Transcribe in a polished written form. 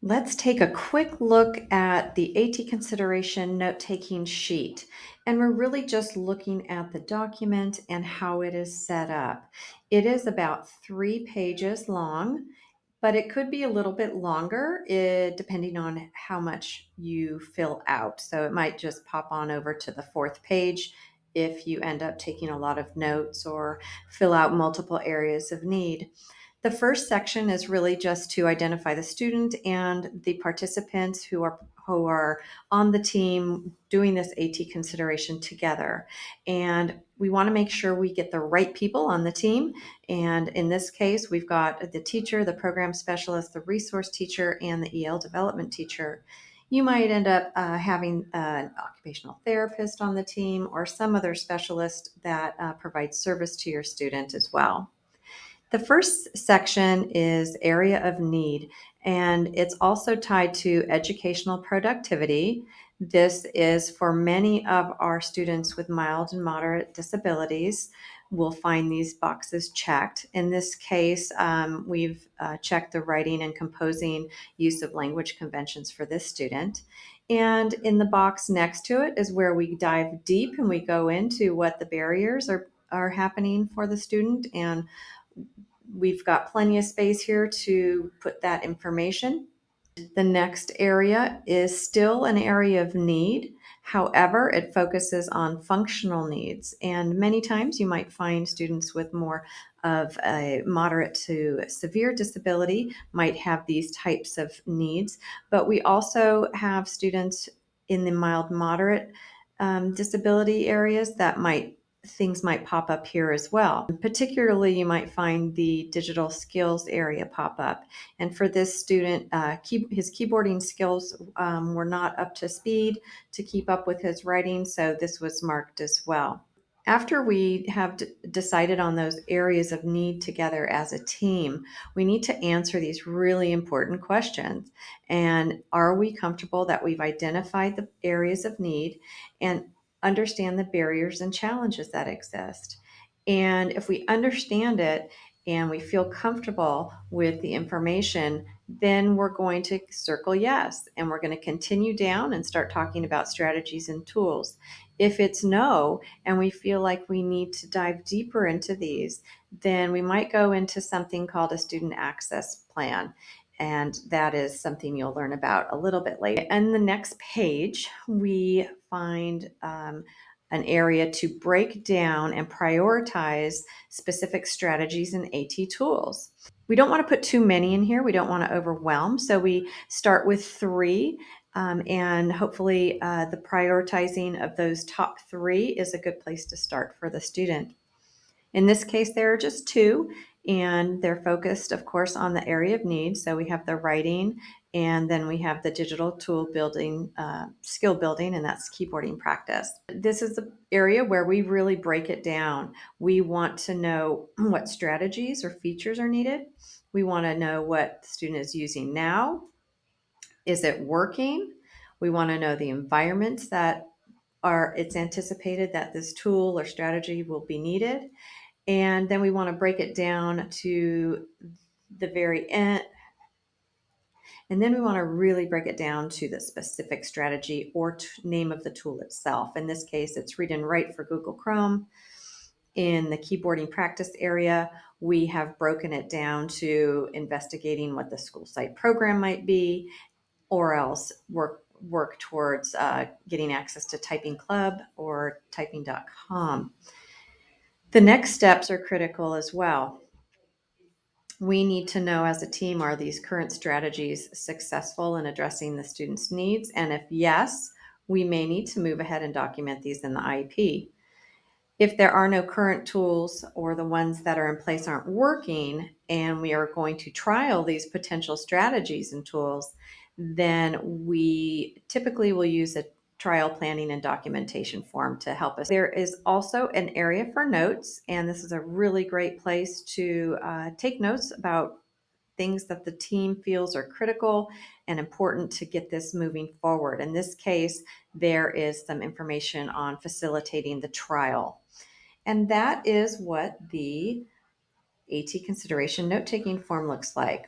Let's take a quick look at the AT consideration note-taking sheet. And we're really just looking at the document and how it is set up. It is about 3 pages long, but it could be a little bit longer depending on how much you fill out. So it might just pop on over to the 4th page if you end up taking a lot of notes or fill out multiple areas of need. The first section is really just to identify the student and the participants who are on the team doing this AT consideration together. And we want to make sure we get the right people on the team. And in this case, we've got the teacher, the program specialist, the resource teacher, and the EL development teacher. You might end up having an occupational therapist on the team or some other specialist that provides service to your student as well. The first section is area of need, and it's also tied to educational productivity. This is for many of our students with mild and moderate disabilities. We'll find these boxes checked. In this case, we've checked the writing and composing use of language conventions for this student. And in the box next to it is where we dive deep and we go into what the barriers are happening for the student, and we've got plenty of space here to put that information. The next area is still an area of need. However, it focuses on functional needs. And many times you might find students with more of a moderate to severe disability might have these types of needs. But we also have students in the mild moderate disability areas that things might pop up here as well. Particularly, you might find the digital skills area pop up. And for this student, his keyboarding skills were not up to speed to keep up with his writing, so this was marked as well. After we have decided on those areas of need together as a team, we need to answer these really important questions. And are we comfortable that we've identified the areas of need and understand the barriers and challenges that exist? And if we understand it and we feel comfortable with the information, then we're going to circle yes, and we're going to continue down and start talking about strategies and tools. If it's no, and we feel like we need to dive deeper into these, then we might go into something called a student access plan. And that is something you'll learn about a little bit later. And the next page, we find an area to break down and prioritize specific strategies and AT tools. We don't want to put too many in here. We don't want to overwhelm. So we start with 3. And hopefully the prioritizing of those top 3 is a good place to start for the student. In this case, there are just 2, and they're focused, of course, on the area of need. So we have the writing, and then we have the digital tool building, skill building, and that's keyboarding practice. This is the area where we really break it down. We want to know what strategies or features are needed. We want to know what the student is using now. Is it working? We want to know the environments that it's anticipated that this tool or strategy will be needed. And then we want to break it down to the very end. And then we want to really break it down to the specific strategy or name of the tool itself. In this case, it's Read and Write for Google Chrome. In the keyboarding practice area, we have broken it down to investigating what the school site program might be, or else work towards getting access to Typing Club or typing.com. The next steps are critical as well. We need to know as a team, are these current strategies successful in addressing the student's needs? And if yes, we may need to move ahead and document these in the IEP. If there are no current tools or the ones that are in place aren't working, and we are going to trial these potential strategies and tools, then we typically will use a trial planning and documentation form to help us. There is also an area for notes, and this is a really great place to take notes about things that the team feels are critical and important to get this moving forward. In this case, there is some information on facilitating the trial. And that is what the AT consideration note-taking form looks like.